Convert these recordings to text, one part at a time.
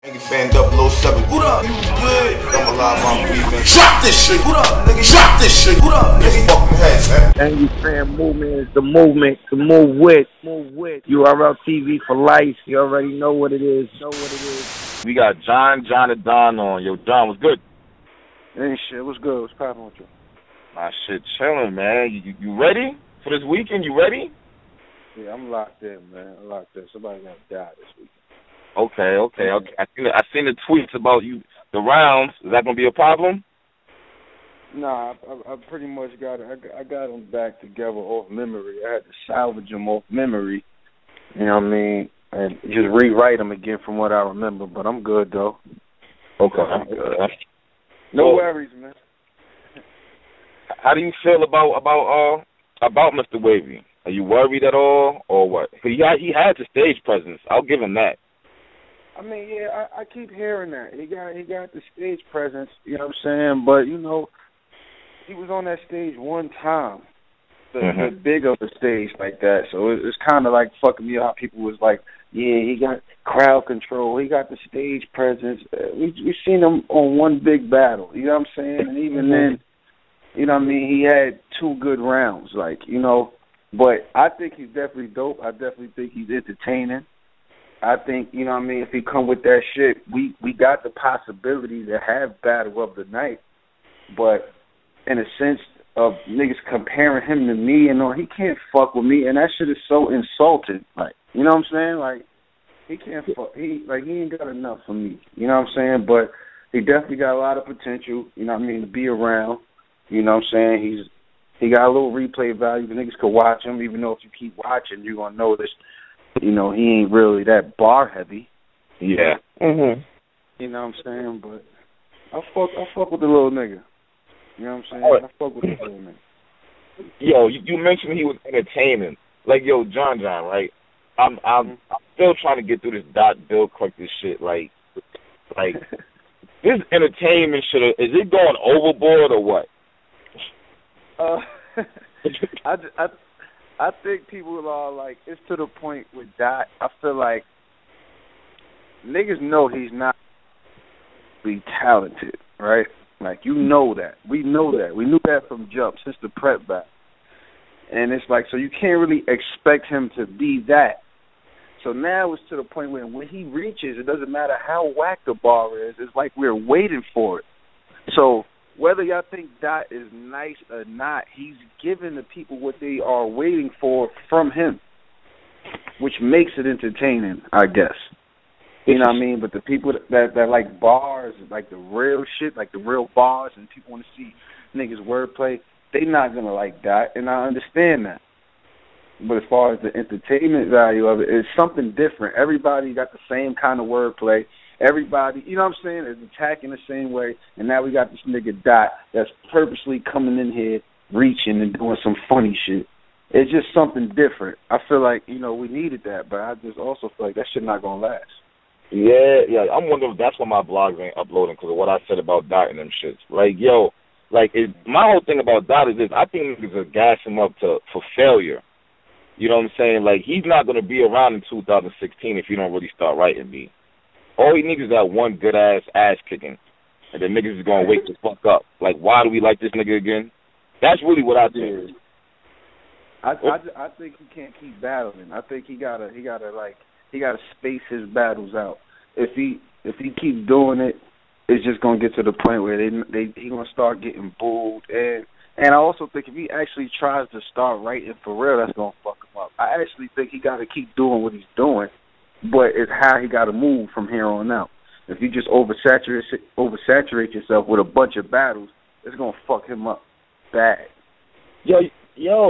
Nigga fan 007. What up? You good? I'm alive, I'm breathing. Drop this shit. What up, nigga? Drop this shit. What up, nigga? Fucking head, man. Angry Fan Movement is the movement to move with. URL TV for life. You already know what it is. We got John and Don on. Yo, John, what's good? Hey, shit. What's good? What's poppin' with you? My shit chilling, man. You ready for this weekend? You ready? Yeah, I'm locked in, man. I'm locked in. Somebody gonna die this weekend. Okay. I seen the tweets about you, the rounds. Is that gonna be a problem? Nah, I pretty much got it. I got them back together off memory. I had to salvage them off memory. You know what I mean? And just rewrite them again from what I remember. But I'm good though. Okay. No worries, man. How do you feel about Mr. Wavy? Are you worried at all, or what? He had the stage presence. I'll give him that. I mean, yeah, I keep hearing that. He got the stage presence, you know what I'm saying? But, you know, he was on that stage one time, the big of a stage like that. So it's kind of like fucking me up. People was like, yeah, he got crowd control. He got the stage presence. We've seen him on one big battle, you know what I'm saying? And even then, you know what I mean, he had two good rounds, like, you know. But I think he's definitely dope. I definitely think he's entertaining. I think, you know what I mean, if he come with that shit, we got the possibility to have battle of the night. But in a sense of niggas comparing him to me and all, he can't fuck with me, and that shit is so insulting. Like, you know what I'm saying? Like, he can't fuck. He ain't got enough for me. You know what I'm saying? But he definitely got a lot of potential, you know what I mean, to be around. You know what I'm saying? He got a little replay value. The niggas could watch him, even though if you keep watching, you're going to notice, you know, he ain't really that bar heavy. Yeah. You know what I'm saying? But I fuck with the little nigga. You know what I'm saying? Right. I fuck with the little nigga. Yo, you mentioned he was entertaining. Like, yo, John, right? I'm still trying to get through this D.o.t. Bill collector shit. Like this entertainment shit, is it going overboard or what? I think people are like, it's to the point with D.o.t. I feel like niggas know he's not really talented, right? Like, you know that. We know that. We knew that from jump, since the prep back. And it's like, so you can't really expect him to be that. So now it's to the point where when he reaches, it doesn't matter how whack the bar is, it's like we're waiting for it. So whether y'all think D.o.t. is nice or not, he's giving the people what they are waiting for from him, which makes it entertaining, I guess. You know what I mean? But the people that like bars, like the real shit, like the real bars, and people want to see niggas wordplay, they not going to like D.o.t., and I understand that. But as far as the entertainment value of it, it's something different. Everybody got the same kind of wordplay. Everybody, you know what I'm saying, is attacking the same way. And now we got this nigga D.o.t. that's purposely coming in here, reaching and doing some funny shit. It's just something different. I feel like, you know, we needed that, but I just also feel like that shit not going to last. Yeah. I'm wondering if that's why my blogs ain't uploading, because of what I said about D.o.t. and them shits. Like, yo, my whole thing about D.o.t. is this. I think niggas are gassing him up for failure. You know what I'm saying? Like, he's not going to be around in 2016 if you don't really start writing me. All he needs is that one good-ass ass-kicking, and then niggas is going to wake the fuck up. Like, why do we like this nigga again? That's really what I think. I think he can't keep battling. I think he gotta space his battles out. If he keeps doing it, it's just gonna get to the point where he gonna start getting booed. And I also think if he actually tries to start writing for real, that's gonna fuck him up. I actually think he gotta keep doing what he's doing, but it's how he gotta move from here on out. If you just oversaturate yourself with a bunch of battles, it's gonna fuck him up bad. Yo,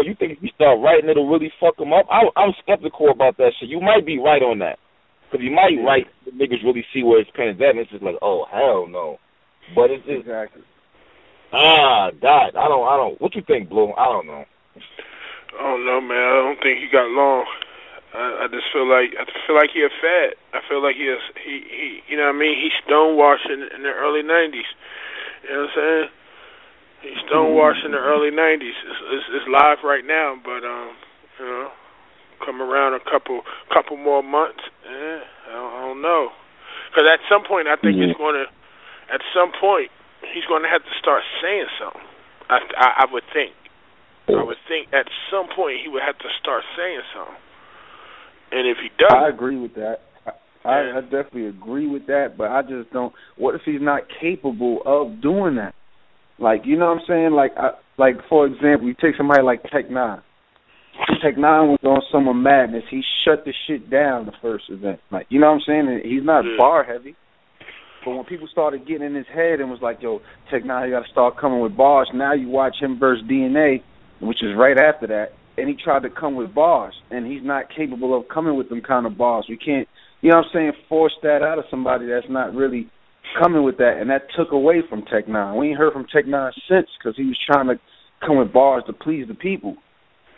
you think if you start writing, it'll really fuck him up? I'm skeptical about that shit. You might be right on that. Because you might write the niggas really see where his pen is at, and it's just like, oh, hell no. But it's just... Exactly. D.o.t. I don't... What you think, Blue? I don't know. I don't know, man. I don't think he got long. I just feel like he a fad. I feel like he you know what I mean? He's stonewashed in the early 90s. You know what I'm saying? He's stonewashed in the early 90s. It's live right now, but you know, come around a couple more months. I don't know. Because at some point, I think he's going to have to start saying something. I would think. I would think at some point he would have to start saying something. And if he doesn't, I agree with that. I definitely agree with that, but I just don't. What if he's not capable of doing that? Like, you know what I'm saying? Like for example, you take somebody like Tech Nine. Tech Nine was on Summer Madness. He shut the shit down the first event. Like, you know what I'm saying? And he's not bar heavy. But when people started getting in his head and was like, yo, Tech Nine, you got to start coming with bars. Now you watch him versus DNA, which is right after that, and he tried to come with bars, and he's not capable of coming with them kind of bars. We can't, you know what I'm saying, force that out of somebody that's not really coming with that, and that took away from Tech Nine. We ain't heard from Tech Nine since because he was trying to come with bars to please the people.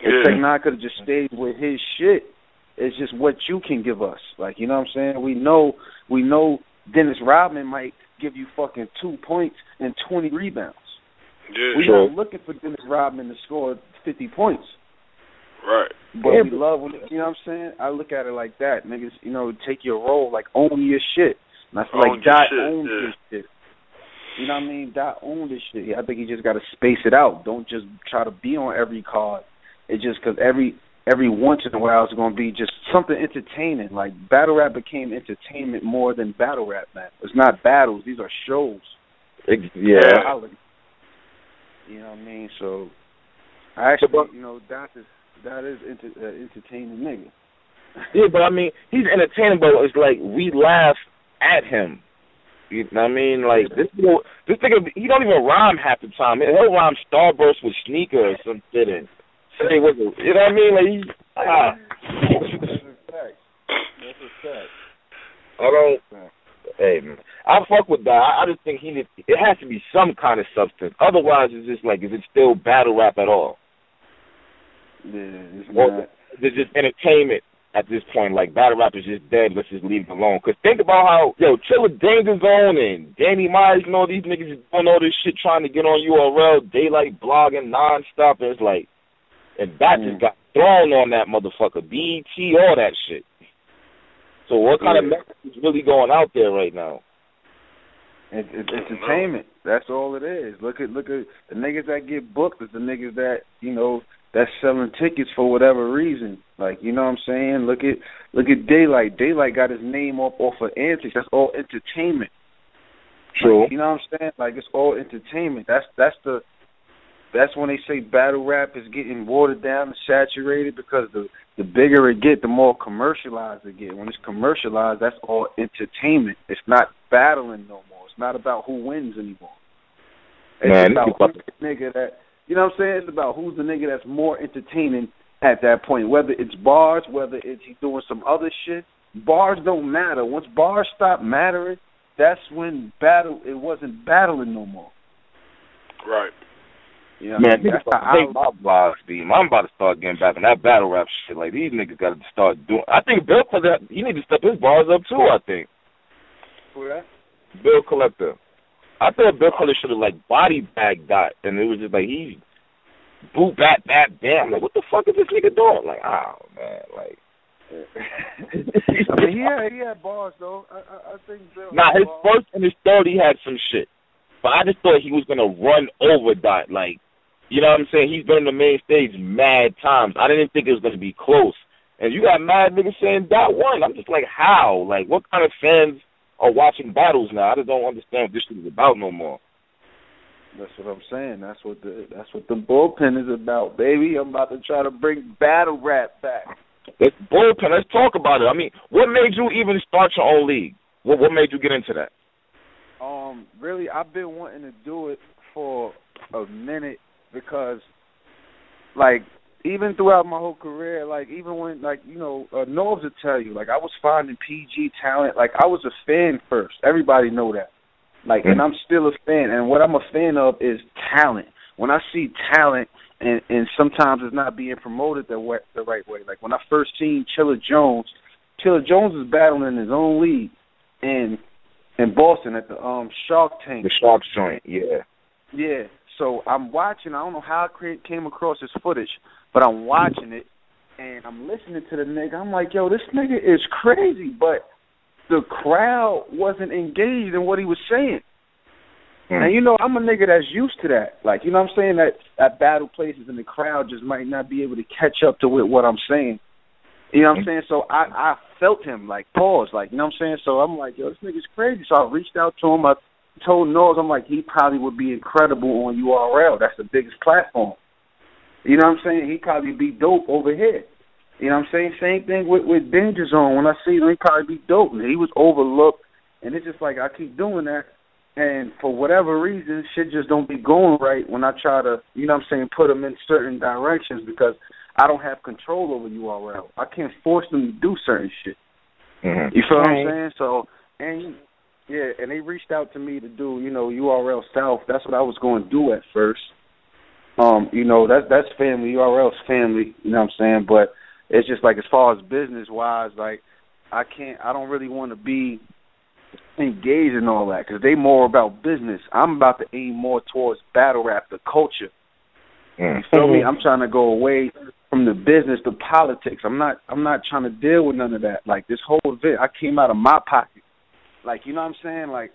If Tech Nine could have just stayed with his shit, it's just what you can give us. Like, you know what I'm saying? We know Dennis Rodman might give you fucking 2 points and 20 rebounds. Yeah. We're not looking for Dennis Rodman to score 50 points. Right. But we love when, you know what I'm saying? I look at it like that. Niggas, you know, take your role, like own your shit. And I feel like Dot owns this shit. You know what I mean? Dot owns this shit. I think he just got to space it out. Don't just try to be on every card. It's just because every once in a while it's going to be just something entertaining. Like, battle rap became entertainment more than battle rap, man. It's not battles. These are shows. Yeah. You know what I mean? So, I actually, you know, that is entertaining nigga. Yeah, but I mean, he's entertaining, but it's like we laugh at him. You know what I mean? Like, this nigga, he don't even rhyme half the time. He'll rhyme Starburst with sneaker or some shit and say, you know what I mean? Like, That's a fact. I don't. Hey, man, I fuck with that. I just think it has to be some kind of substance. Otherwise, it's just like, is it still battle rap at all? Yeah, it's or not. It's just entertainment at this point. Like, battle rap is just dead. Let's just leave it alone. Because think about how, Chilla Danger Zone and Danny Myers and all these niggas is doing all this shit trying to get on URL, daylight blogging nonstop. And it's like, and that just got thrown on that motherfucker. BET, all that shit. So what kind of message is really going out there right now? It's entertainment. That's all it is. Look at the niggas that get booked is the niggas that, you know, that's selling tickets for whatever reason. Like, you know what I'm saying? Look at Daylight. Daylight got his name off of antics. That's all entertainment. True. Like, you know what I'm saying? Like, it's all entertainment. That's when they say battle rap is getting watered down and saturated, because the bigger it get, the more commercialized it get. When it's commercialized, that's all entertainment. It's not battling no more. It's not about who wins anymore. It's about who's the nigga that, you know what I'm saying? It's about who's the nigga that's more entertaining at that point. Whether it's bars, whether it's he's doing some other shit, bars don't matter. Once bars stop mattering, that's when it wasn't battling no more. Right. You know, man, that's how my blogs be. I'm about to start getting back on that battle rap shit. Like, these niggas got to start doing. I think Bill Collector, he need to step his bars up too. I think. Who that? Bill Collector. I thought Bill Collector should have like body bagged Dot, and it was just like he boot bat bam. Like, what the fuck is this nigga doing? Like, oh man, like. I mean, he had bars though. I think Bill. Nah, his first and his third, he had some shit. But I just thought he was gonna run over Dot. Like, you know what I'm saying? He's been on the main stage mad times. I didn't think it was gonna be close. And you got mad niggas saying Dot won. I'm just like, how? Like, what kind of fans are watching battles now? I just don't understand what this shit is about no more. That's what I'm saying. That's what the bullpen is about, baby. I'm about to try to bring battle rap back. It's bullpen. Let's talk about it. I mean, what made you even start your own league? What made you get into that? Really, I've been wanting to do it for a minute because, like, even throughout my whole career, like, even when, like, you know, Norbs will tell you, like, I was finding PG talent. Like, I was a fan first. Everybody know that. Like, and I'm still a fan. And what I'm a fan of is talent. When I see talent, and sometimes it's not being promoted the right way. Like, when I first seen Chilla Jones is battling in his own league in Boston at the Shark Tank. The Sharks joint, yeah. Yeah. So I'm watching. I don't know how I came across this footage, but I'm watching it, and I'm listening to the nigga. I'm like, yo, this nigga is crazy. But the crowd wasn't engaged in what he was saying. And, you know, I'm a nigga that's used to that. Like, you know what I'm saying? That at battle places and the crowd just might not be able to catch up to what I'm saying. You know what I'm saying? So I felt him, like, pause. Like, you know what I'm saying? So I'm like, yo, this nigga's crazy. So I reached out to him. I told Noz, I'm like, he probably would be incredible on URL. That's the biggest platform. You know what I'm saying? He'd probably be dope over here. You know what I'm saying? Same thing with Danger Zone. When I see him, he'd probably be dope. And he was overlooked. And it's just like I keep doing that. And for whatever reason, shit just don't be going right when I try to, you know what I'm saying, put them in certain directions because I don't have control over URL. I can't force them to do certain shit. You feel what I'm saying? So, and they reached out to me to do, you know, URL South. That's what I was going to do at first. You know, that's family. URL's family, you know what I'm saying? But it's just like as far as business-wise, like I don't really want to be engaged in all that because they more about business. I'm about to aim more towards battle rap, the culture. You feel me? I'm trying to go away from the business to politics. I'm not trying to deal with none of that. Like this whole event, I came out of my pocket. Like, you know what I'm saying? Like,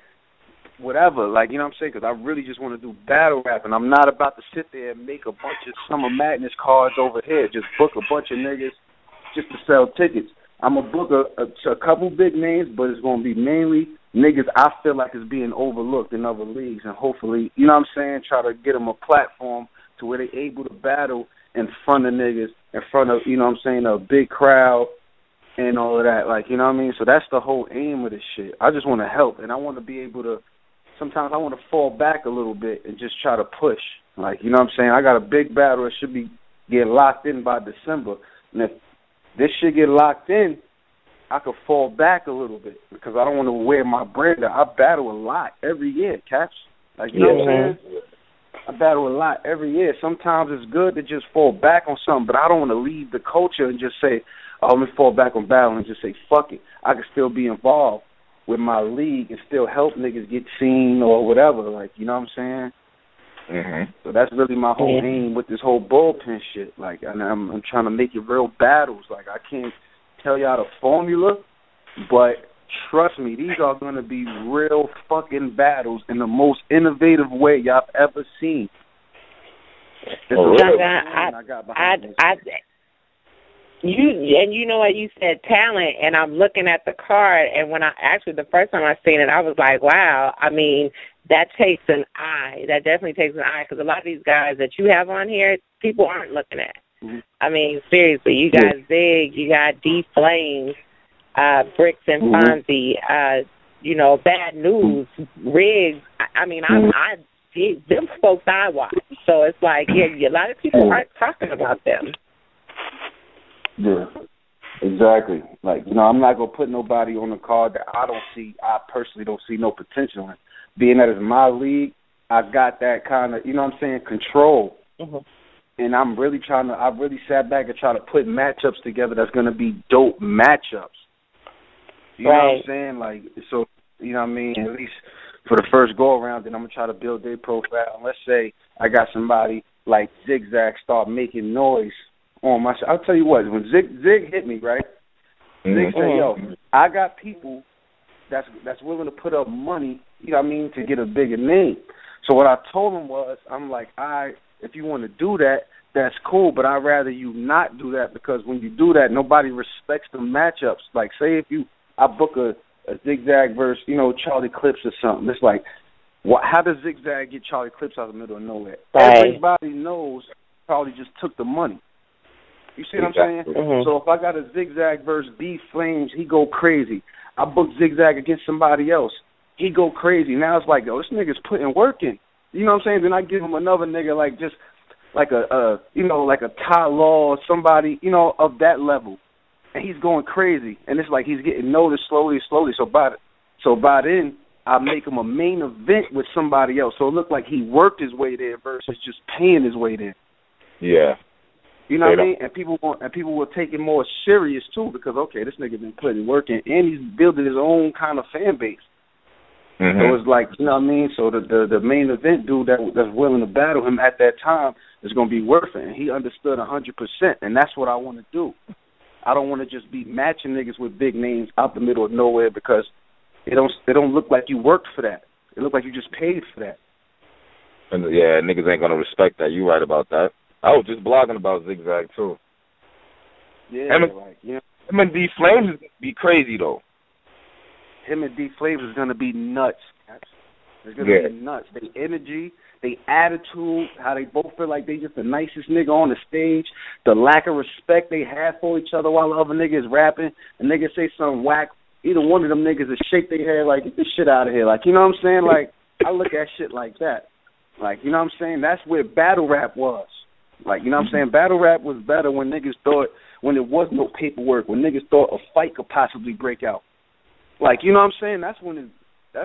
whatever. Like, you know what I'm saying? Because I really just want to do battle rap, and I'm not about to sit there and make a bunch of Summer Madness cards over here. Just book a bunch of niggas just to sell tickets. I'm going to book a couple big names, but it's going to be mainly niggas I feel like is being overlooked in other leagues, and hopefully, you know what I'm saying, try to get them a platform to where they're able to battle in front of niggas, in front of, you know what I'm saying, a big crowd and all of that. Like, you know what I mean? So that's the whole aim of this shit. I just want to help, and I want to be able to, sometimes I want to fall back a little bit and just try to push. Like, you know what I'm saying? I got a big battle that should be getting locked in by December. And if this shit get locked in, I could fall back a little bit because I don't want to wear my brand out. I battle a lot every year, Caps. Like, you know what I'm saying? I battle a lot every year. Sometimes it's good to just fall back on something, but I don't want to leave the culture and just say, oh, let me fall back on battle and just say, fuck it. I can still be involved with my league and still help niggas get seen or whatever. Like, you know what I'm saying? So that's really my whole aim with this whole bullpen shit. Like, and I'm trying to make it real battles. Like, I can't tell y'all the formula, but trust me, these are going to be real fucking battles in the most innovative way y'all ever seen. You know what, you said talent, and I'm looking at the card, and when the first time I seen it, I was like, wow. I mean, that takes an eye. That definitely takes an eye, because a lot of these guys that you have on here, people aren't looking at. I mean, seriously, you got Zig, you got D Flames, Bricks and Fonzie, you know, Bad News, Riggs. I mean, them folks I watch. So it's like, a lot of people aren't talking about them. Yeah, exactly. Like, you know, I'm not going to put nobody on the card that I personally don't see no potential in. Being that it's my league, I got that kind of, you know what I'm saying, control. And I really sat back and tried to put matchups together that's going to be dope matchups. You know what I'm saying? Like, so, you know what I mean? At least for the first go-around, then I'm going to try to build their profile. And let's say I got somebody like Zigzag start making noise on my show. I'll tell you what, when Zig hit me, right? Zig said, yo, I got people that's willing to put up money, you know what I mean, to get a bigger name. So what I told him was, I'm like, if you want to do that, that's cool, but I'd rather you not do that, because when you do that, nobody respects the matchups. Like, say if I book a Zigzag versus, you know, Charlie Clips or something. It's like, how does Zigzag get Charlie Clips out of the middle of nowhere? Everybody knows Charlie just took the money. You see what I'm saying? So if I got a Zigzag versus D Flames, he go crazy. I book Zigzag against somebody else, he go crazy. Now it's like, yo, this nigga's putting work in. You know what I'm saying? Then I give him another nigga like just like a you know, like a Ty Law or somebody, you know, of that level, and he's going crazy. And it's like he's getting noticed slowly. So by then I make him a main event with somebody else. So it looked like he worked his way there versus just paying his way there. Yeah. You know what I mean? And people will take it more serious too, because okay, this nigga been putting work in, and he's building his own kind of fan base. So it's like, you know what I mean? So the main event dude that's willing to battle him at that time is going to be worth it, and he understood 100%, and that's what I want to do. I don't want to just be matching niggas with big names out the middle of nowhere because it don't look like you worked for that. It look like you just paid for that. And yeah, niggas ain't gonna respect that. You right about that. I was just blogging about Zigzag too. Yeah, him and D Flames is gonna be crazy though. Him and D Flames is gonna be nuts. It's gonna be nuts. They energy, they attitude, how they both feel like they just the nicest nigga on the stage, the lack of respect they have for each other while the other nigga is rapping, and nigga say something whack. Either one of them niggas is shake their head like, get this shit out of here. Like, you know what I'm saying? Like, I look at shit like that. Like, you know what I'm saying? That's where battle rap was. Like, you know what I'm saying? Battle rap was better when niggas thought, when there was no paperwork, when niggas thought a fight could possibly break out. Like, you know what I'm saying? That's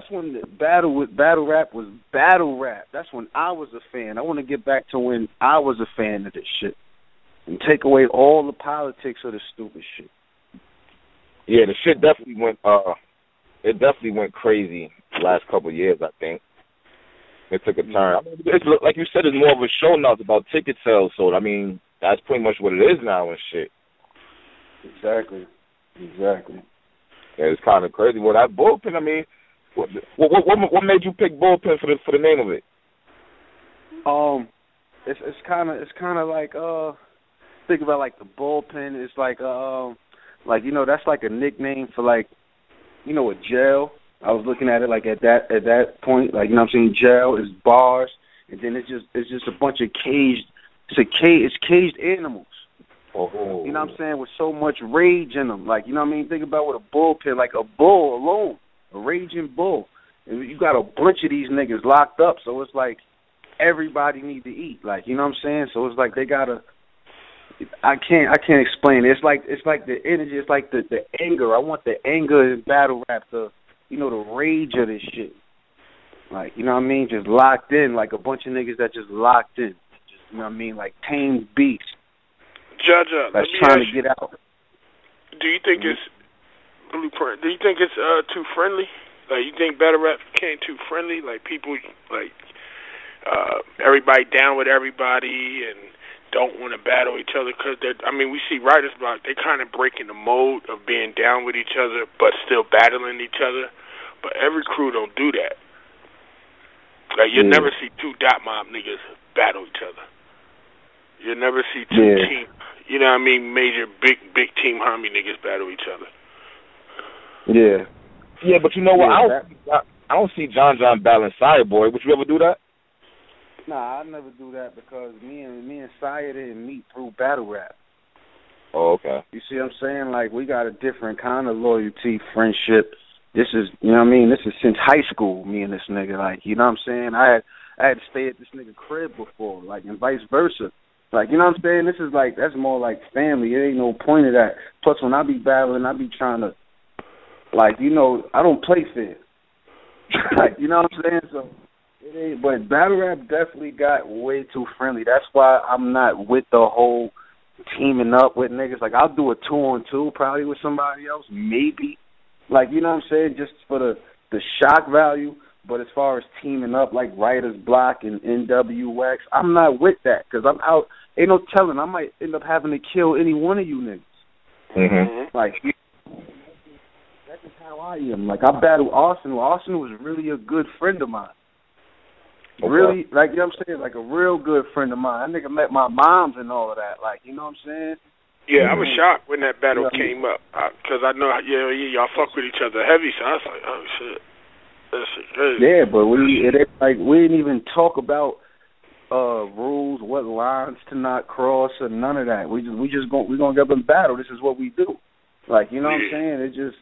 when the battle rap was battle rap. That's when I was a fan. I want to get back to when I was a fan of this shit and take away all the politics of this stupid shit. Yeah, the shit definitely went crazy the last couple of years, I think. It took a turn. I mean, it's, like you said, it's more of a show now. It's about ticket sales, so I mean, that's pretty much what it is now and shit. Exactly. Yeah, it's kind of crazy. Well, that Bullpen, I mean, what made you pick Bullpen for the name of it? It's kind of like think about like the Bullpen. It's like you know, that's like a nickname for like, you know, a jail. I was looking at it like at that point, like, you know what I'm saying, jail is bars, and then it's just a bunch of caged animals. Oh. You know what I'm saying, with so much rage in them. Like, you know what I mean, think about with a bullpen, like a bull alone, a raging bull. And you got a bunch of these niggas locked up, so it's like everybody need to eat. Like, you know what I'm saying? So it's like they gotta. I can't explain it. It's like the energy. It's like the anger. I want the anger in battle rap. The rage of this shit. Like, you know what I mean? Just locked in, like a bunch of niggas that just locked in. Just, you know what I mean? Like tamed beasts. Judge, that's trying to get out. Do you think it's Blueprint? Do you think it's too friendly? Like, you think battle rap became too friendly? Like, people like everybody down with everybody and don't want to battle each other because we see Writer's Block, they kind of breaking the mold of being down with each other but still battling each other. But every crew don't do that. Like, you'll never see two Dot Mob niggas battle each other. You'll never see two team, you know what I mean, major big team homie niggas battle each other. Yeah. Yeah, but you know what? I don't see John battling Fireboy. Would you ever do that? Nah, I never do that because me and Sire didn't meet through battle rap. Oh, okay. You see what I'm saying? Like, we got a different kind of loyalty, friendship. This is, you know what I mean? This is since high school, me and this nigga. Like, you know what I'm saying? I had to stay at this nigga crib before, like, and vice versa. Like, you know what I'm saying? This is like, that's more like family. There ain't no point of that. Plus, when I be battling, I be trying to, like, you know, I don't play fair. Like, you know what I'm saying? So, it ain't, but battle rap definitely got way too friendly. That's why I'm not with the whole teaming up with niggas. Like, I'll do a 2-on-2 probably with somebody else, maybe. Like, you know what I'm saying? Just for the shock value. But as far as teaming up like Writer's Block and NWX, I'm not with that because I'm out. Ain't no telling. I might end up having to kill any one of you niggas. Mm-hmm. Like, that's just how I am. Like, I battled Austin. Austin was really a good friend of mine. Okay. Really, like, you know what I'm saying? Like, a real good friend of mine. That nigga met my moms and all of that. Like, you know what I'm saying? Yeah, I was shocked when that battle came up because I know, y'all fuck with each other heavy, so I was like, oh, shit. That shit crazy. Yeah, but we didn't even talk about rules, what lines to not cross, or none of that. We're gonna get up and battle. This is what we do. Like, you know what I'm saying?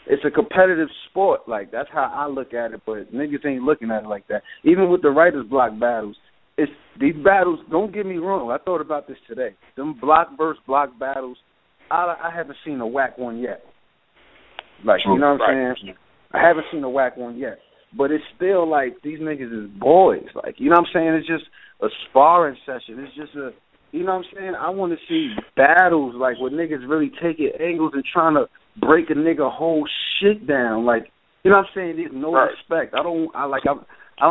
It's a competitive sport. Like, that's how I look at it. But niggas ain't looking at it like that. Even with the Writer's Block battles, these battles. Don't get me wrong. I thought about this today. Them block versus block battles. I haven't seen a whack one yet. Like, you know what I'm saying? I haven't seen a whack one yet. But it's still like these niggas is boys. Like, you know what I'm saying? It's just a sparring session. It's just a, you know what I'm saying? I want to see battles like where niggas really taking angles and trying to break a nigga whole shit down. Like, you know what I'm saying? There's no respect. I don't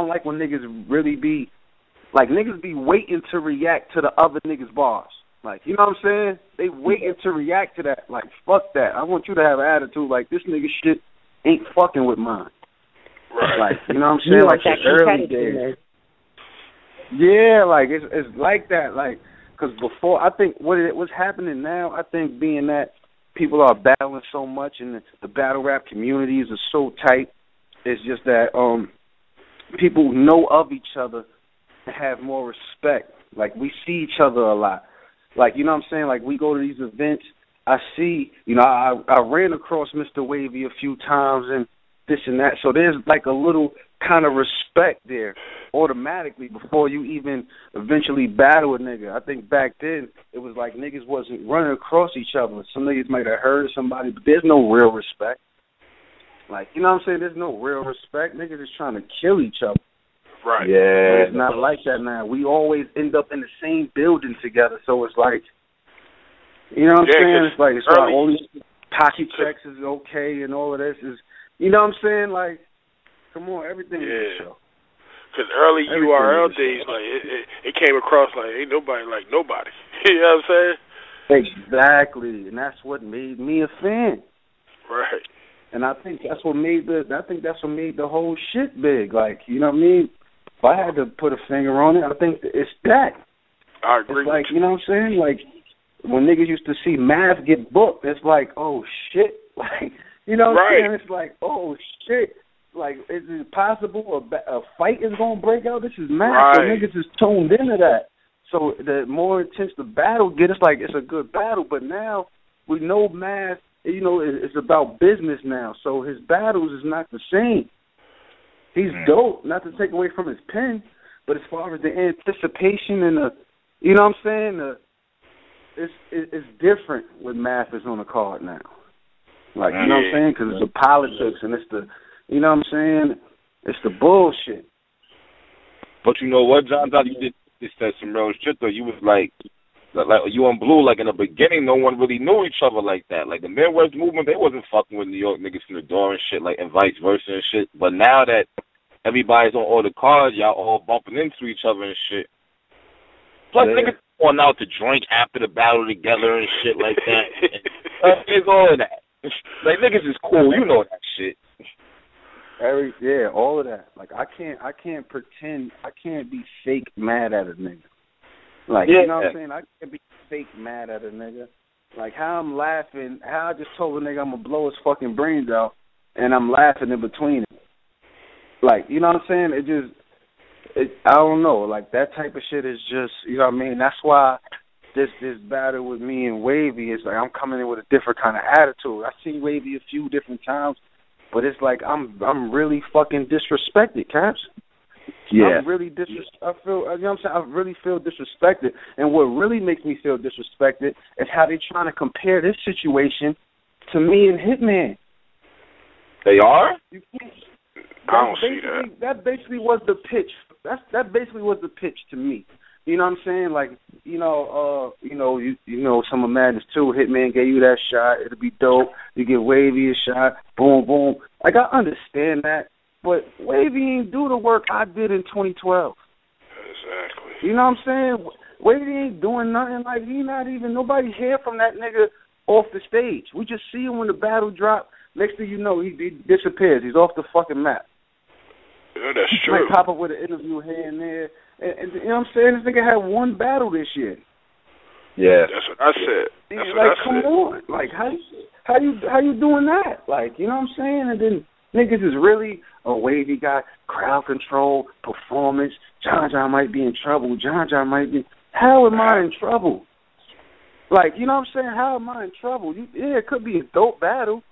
like when niggas really be like, niggas be waiting to react to the other niggas' bars. Like, you know what I'm saying? They waiting to react to that. Like, fuck that. I want you to have an attitude like this nigga shit ain't fucking with mine. Right. Like, you know what I'm saying? Like the early days. Yeah, like it's like that. Like, because before, I think what's happening now, I think being that people are battling so much and the battle rap communities are so tight, it's just that people know of each other and have more respect. Like, we see each other a lot. Like, you know what I'm saying? Like, we go to these events, I see, you know, I ran across Mr. Wavy a few times and this and that. So there's like a little kind of respect there automatically before you even eventually battle a nigga. I think back then it was like niggas wasn't running across each other. Some niggas might have heard of somebody, but there's no real respect. Like, you know what I'm saying? There's no real respect. Niggas is trying to kill each other. Right. Yeah. But it's not like that now. We always end up in the same building together. So it's like, you know what I'm saying? It's like all these pocket checks is okay and all of this is, you know what I'm saying? Like, come on, everything is a show. Because early URL days, like, it came across like ain't nobody like nobody. You know what I'm saying? Exactly, and that's what made me a fan. Right. And I think that's what made the whole shit big. Like, you know what I mean? If I had to put a finger on it, I think it's that. I agree. It's like, you know what I'm saying? Like, when niggas used to see Mav get booked, it's like, oh shit. Like, you know what I'm saying? It's like, oh shit. Like, is it possible a fight is going to break out? This is Mav. Right. So niggas is tuned into that. So the more intense the battle gets, it's like it's a good battle. But now we know Mav, you know, it's about business now. So his battles is not the same. He's dope, not to take away from his pen, but as far as the anticipation and the, you know what I'm saying, it's different with Math is on the card now. Like, you know what I'm saying? Because it's the politics and it's the, you know what I'm saying? It's the bullshit. But you know what, John? You did said some real shit though. You was like you on Blue. Like in the beginning, no one really knew each other like that. Like the Midwest movement, they wasn't fucking with New York niggas from the door and shit, like and vice versa and shit. But now that everybody's on all the cards, y'all all bumping into each other and shit. Plus, niggas going out to drink after the battle together and shit like that. It's all of that. Like niggas is cool, you know that shit. All of that. Like I can't pretend, I can't be fake mad at a nigga. Like, you know what I'm saying? I can't be fake mad at a nigga. Like how I'm laughing, how I just told a nigga I'm gonna blow his fucking brains out, and I'm laughing in between it. Like, you know what I'm saying? I don't know. Like that type of shit is just, you know what I mean? That's why this battle with me and Wavy is like I'm coming in with a different kind of attitude. I've seen Wavy a few different times. But it's like I'm really fucking disrespected, Caps. Yeah. I'm really I feel, you know what I'm saying? I really feel disrespected. And what really makes me feel disrespected is how they trying to compare this situation to me and Hitman. They are? You can't. I don't see that. That basically was the pitch. That basically was the pitch to me. You know what I'm saying? Like, you know some of Madness too. Hitman gave you that shot. It'll be dope. You get Wavy a shot. Boom, boom. Like, I understand that. But Wavy ain't do the work I did in 2012. Exactly. You know what I'm saying? Wavy ain't doing nothing. Like, nobody hear from that nigga off the stage. We just see him when the battle drop. Next thing you know, he disappears. He's off the fucking map. Yeah, that's He true. might pop up with an interview here and there. And you know what I'm saying? This nigga had one battle this year. Yeah. That's what I said. That's what like, I come said. on. Like, how you doing that? Like, you know what I'm saying? And then niggas is really Wavy got crowd control, performance. John might be in trouble. John might be. How am I in trouble? Like, you know what I'm saying? How am I in trouble? It could be a dope battle.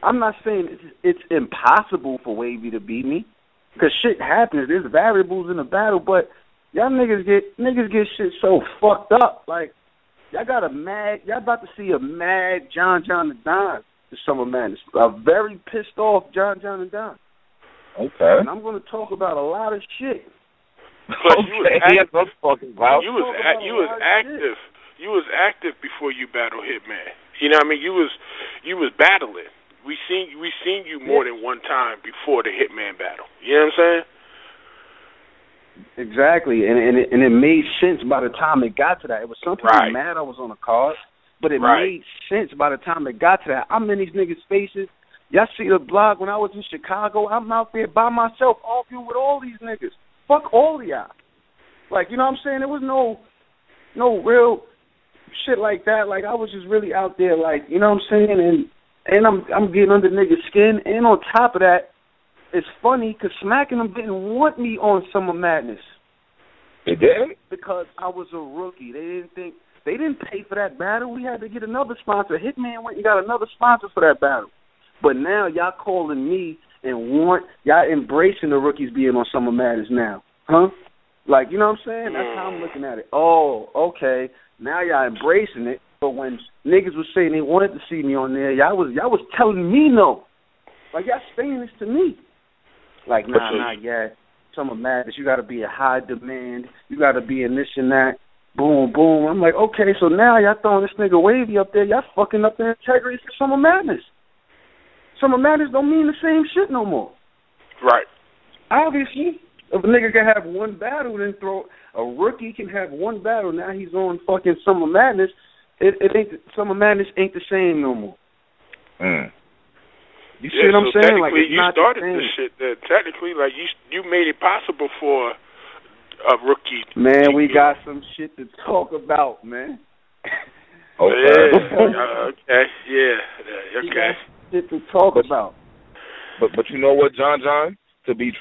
I'm not saying it's impossible for Wavy to beat me, because shit happens. There's variables in the battle, but y'all niggas get shit so fucked up. Like, y'all about to see a mad John and Don this Summer Madness. A very pissed off John and Don. Okay. And I'm going to talk about a lot of shit. But you was active before you battled Hitman. You know what I mean? You was battling. We seen you more than one time before the Hitman battle. You know what I'm Exactly, and it made sense by the time it got to that. It was some people mad I was on the card, but it made sense by the time it got to that. I'm in these niggas' faces. Y'all see the blog when I was in Chicago. I'm out there by myself arguing with all these niggas. Fuck all of y'all. Like, you know what I'm saying? There was no real shit like that. Like, I was just really out there, like, you know what I'm saying? And I'm getting under niggas' skin. And on top of that, it's funny because Smack and them didn't want me on Summer Madness. They didn't? Because I was a rookie. They didn't pay for that battle. We had to get another sponsor. Hitman went and got another sponsor for that battle. But now y'all calling me and y'all embracing the rookies being on Summer Madness now. Huh? Like, you know what I'm saying? That's how I'm looking at it. Oh, okay. Now y'all embracing it. But when niggas was saying they wanted to see me on there, y'all was telling me no. Like, y'all saying this to me. Like, nah, Summer Madness, you got to be a high demand. You got to be in this and that. Boom, boom. I'm like, okay, so now y'all throwing this nigga Wavy up there. Y'all fucking up the integrity for Summer Madness. Summer Madness don't mean the same shit no more. Right. Obviously, if a nigga can have one battle, then a rookie can have one battle. Now he's on fucking Summer Madness. It ain't Summer Madness ain't the same no more. You see what I'm saying? Like, it's you not started the same. this shit. Technically, like you made it possible for a rookie. Man, we got some shit to talk about, man. Okay. Okay. Shit to talk about. But you know what, John? To be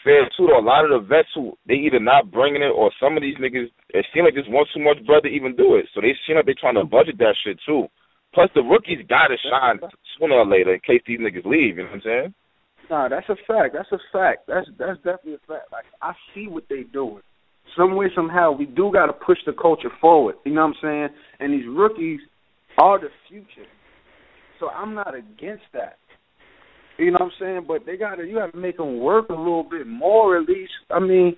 fair too, though, a lot of the vets who they either not bringing it or some of these niggas, it seem like just want too much bread to even do it. So they seem like they trying to budget that shit too. Plus the rookies gotta shine sooner or later in case these niggas leave. You know what I'm saying? Nah, that's a fact. That's definitely a fact. Like, I see what they doing. Some way, somehow, we do gotta push the culture forward. You know what I'm saying? And these rookies are the future. So I'm not against that. You know what I'm saying? But you gotta make them work a little bit more at least. I mean,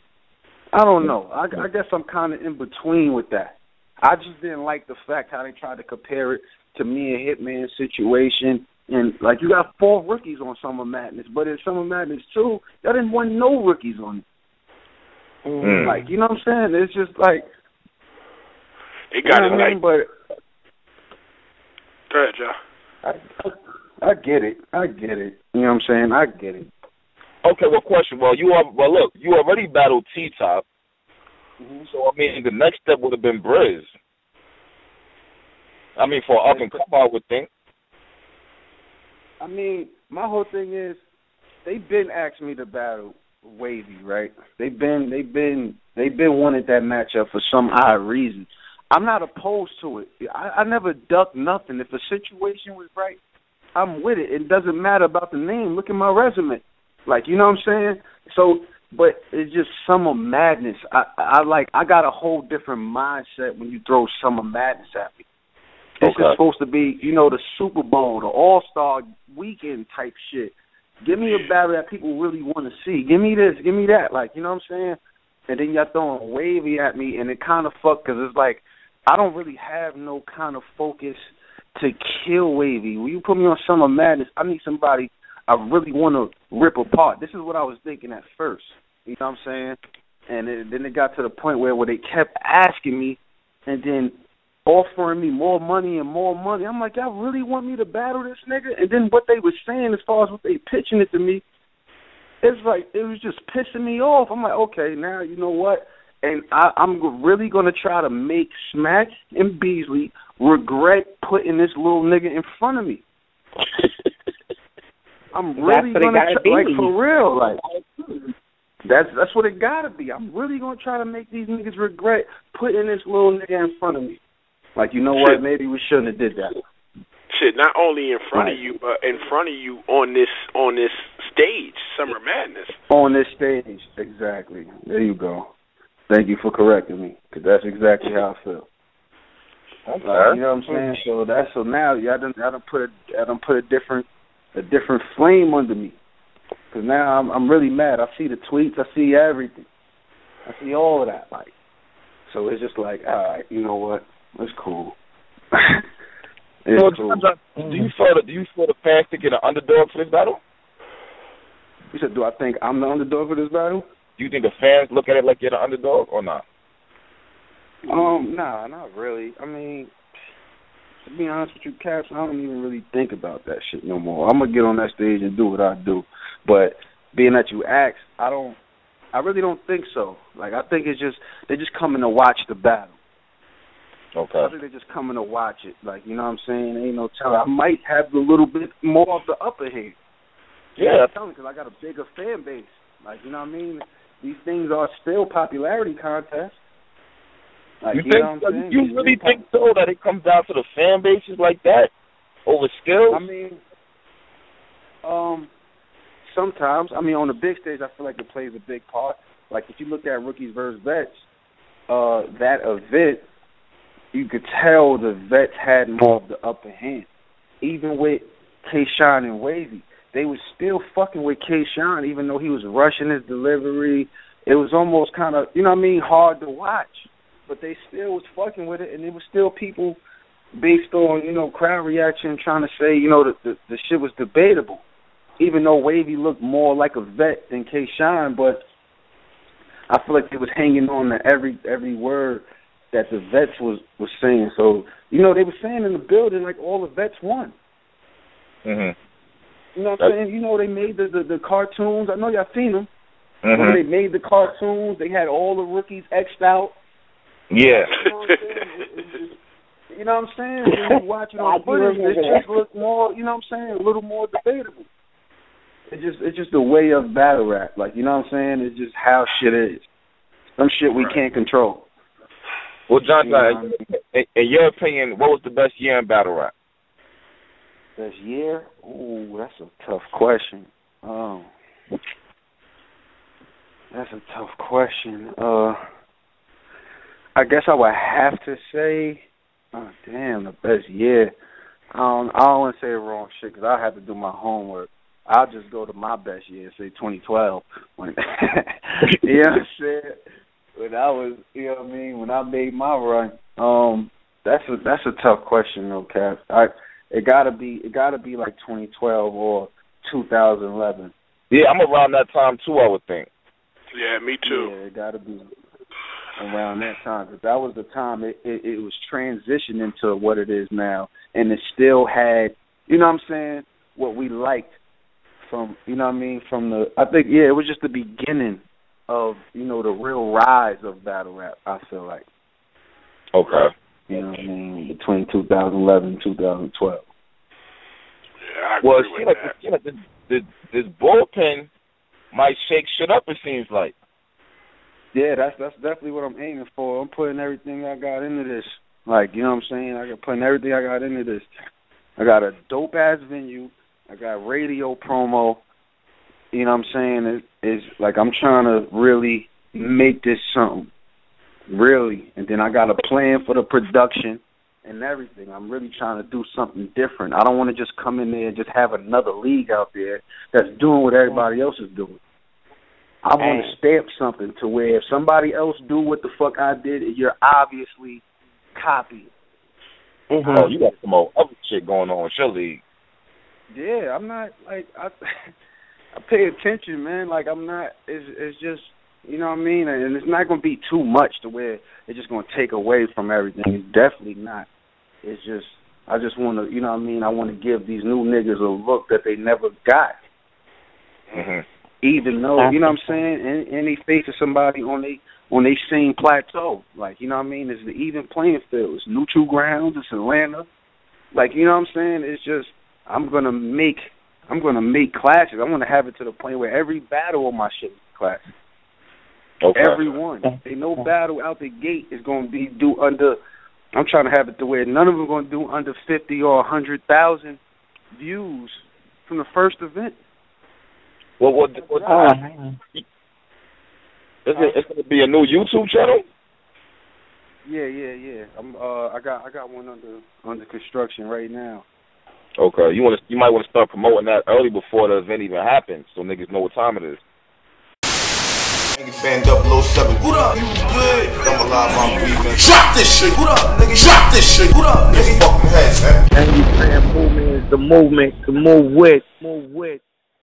I don't know. I guess I'm kind of in between with that. I just didn't like the fact how they tried to compare it to me and Hitman's situation. And, like, you got 4 rookies on Summer Madness, but in Summer Madness 2, y'all didn't want no rookies on it. Like, you know what I'm saying? It's just like... They got it like... But, go ahead, Joe. I get it. You know what I'm saying? I get it. Okay, well, question. Well, look, you already battled T-Top. So, I mean, the next step would have been Briz. I mean, for up and come, I would think. I mean, my whole thing is, they've been asking me to battle Wavy, right? They've been wanting that matchup for some odd reason. I'm not opposed to it. I never duck nothing. If a situation was right, I'm with it. It doesn't matter about the name. Look at my resume. Like, you know what I'm saying? So, but it's just Summer Madness. I got a whole different mindset when you throw Summer Madness at me. This is supposed to be, you know, the Super Bowl, the All-Star Weekend type shit. Give me a battle that people really want to see. Give me this, give me that. Like, you know what I'm saying? And then y'all throwing Wavy at me, and it kind of fucked because it's like I don't really have no kind of focus to kill Wavy. When you put me on Summer Madness, I need somebody I really want to rip apart. This is what I was thinking at first. You know what I'm saying? And then it got to the point where they kept asking me and then offering me more money and more money. I'm like, y'all really want me to battle this nigga? And then what they were saying as far as what they pitching it to me, it's like it was just pissing me off. I'm like, okay, now you know what? And I'm really going to try to make Smack and Beasley regret putting this little nigga in front of me. I'm really going to, like, for real, like, that's what it got to be. I'm really going to try to make these niggas regret putting this little nigga in front of me. Like, you know what? Maybe we shouldn't have did that. Shit, not only in front of you, but in front of you on this stage, Summer Madness. On this stage, exactly. There you go. Thank you for correcting me, because that's exactly how I feel. Okay. You know what I'm saying? So now y'all done put a different flame under me. Because now I'm really mad. I see the tweets. I see everything. I see all of that. Like, so it's just like, all right, you know what? It's cool. It's cool. Do you feel the fans to get an underdog for this battle? You said, do I think I'm the underdog for this battle? Do you think the fans look at it like you're the underdog or not? Nah, not really. I mean, to be honest with you, Caps, I don't even really think about that shit no more. I'm gonna get on that stage and do what I do. But being that you asked, I really don't think so. Like, I think it's just they're just coming to watch the battle. Okay. I think they're just coming to watch it. Like, you know what I'm saying? Ain't no telling. I might have a little bit more of the upper hand. Yeah. I'm telling you, because I got a bigger fan base. Like, you know what I mean? These things are still popularity contests. Like, you know what I'm saying? You really think so, that it comes down to the fan bases like that over skills? I mean, sometimes. I mean, on the big stage, I feel like it plays a big part. Like, if you look at Rookies versus Vets, that event, you could tell the Vets had more of the upper hand. Even with K-Shine and Wavy, they was still fucking with K-Shine, even though he was rushing his delivery. It was almost kind of, you know what I mean, hard to watch. But they still was fucking with it, and it was still people based on, you know, crowd reaction trying to say, you know, the shit was debatable. Even though Wavy looked more like a vet than K-Shine, but I feel like they was hanging on to every word that the Vets was saying. So, you know, they were saying in the building like all the Vets won. Mm-hmm. You know what I'm saying? You know, they made the cartoons. I know y'all seen them. Mm-hmm. When they made the cartoons, they had all the rookies X'd out. Yeah. You know what I'm saying? When you watch it on footage, it just looks more, you know what I'm saying, a little more debatable. It's just the way of battle rap. Like, you know what I'm saying? It's just how shit is. Some shit we can't control. Well, John, in your opinion, what was the best year in battle rap? Best year? Ooh, that's a tough question. That's a tough question. I guess I would have to say, the best year. I don't want to say the wrong shit because I have to do my homework. I'll just go to my best year and say 2012. When, you know what I'm saying? When I was, you know what I mean, when I made my run. That's a tough question though, Cap. It gotta be like 2012 or 2011. Yeah, I'm around that time too, I would think. Yeah, me too. Yeah, it gotta be around that time because that was the time it was transitioning to what it is now, and it still had, you know what I'm saying, what we liked from, you know what I mean, from the, I think, yeah, it was just the beginning of, you know, the real rise of battle rap, I feel like. Okay. You know what I mean, between 2011 and 2012. Yeah, I agree with that. This bullpen might shake shit up, it seems like. Yeah, that's definitely what I'm aiming for. I'm putting everything I got into this. Like, you know what I'm saying? Putting everything I got into this. I got a dope-ass venue. I got radio promo. You know what I'm saying? It's like I'm trying to really make this something. Really. And then I got a plan for the production and everything. I'm really trying to do something different. I don't want to just come in there and just have another league out there that's doing what everybody else is doing. I want to stamp something to where if somebody else do what the fuck I did, you're obviously copying. Mm-hmm. Oh, you got some more other shit going on with your league. Yeah, I'm not, like, I pay attention, man. Like, I'm not, it's just, you know what I mean? And it's not going to be too much to where it's just going to take away from everything. It's definitely not. It's just, I just want to, you know what I mean? I want to give these new niggas a look that they never got. Mm-hmm. Even though, you know what I'm saying, and they facing somebody on they same plateau. Like, you know what I mean? It's the even playing field. It's neutral grounds. It's Atlanta. Like, you know what I'm saying? It's just, I'm gonna make classes. I want to have it to the point where every battle on my shit is classic. Okay. Every one. Ain't no battle out the gate is gonna be do under. I'm trying to have it to where none of them are gonna do under 50 or 100,000 views from the first event. What it's gonna be a new YouTube channel? Yeah. I got one under construction right now. Okay, you might want to start promoting that early before the event even happens, so niggas know what time it is. Nigga fan 007. What up? You good? I'm alive, I'm breathing. Drop this shit. What up, nigga? Drop this shit. What up, nigga? Fucking heads, man. And you saying movement is the movement to move with.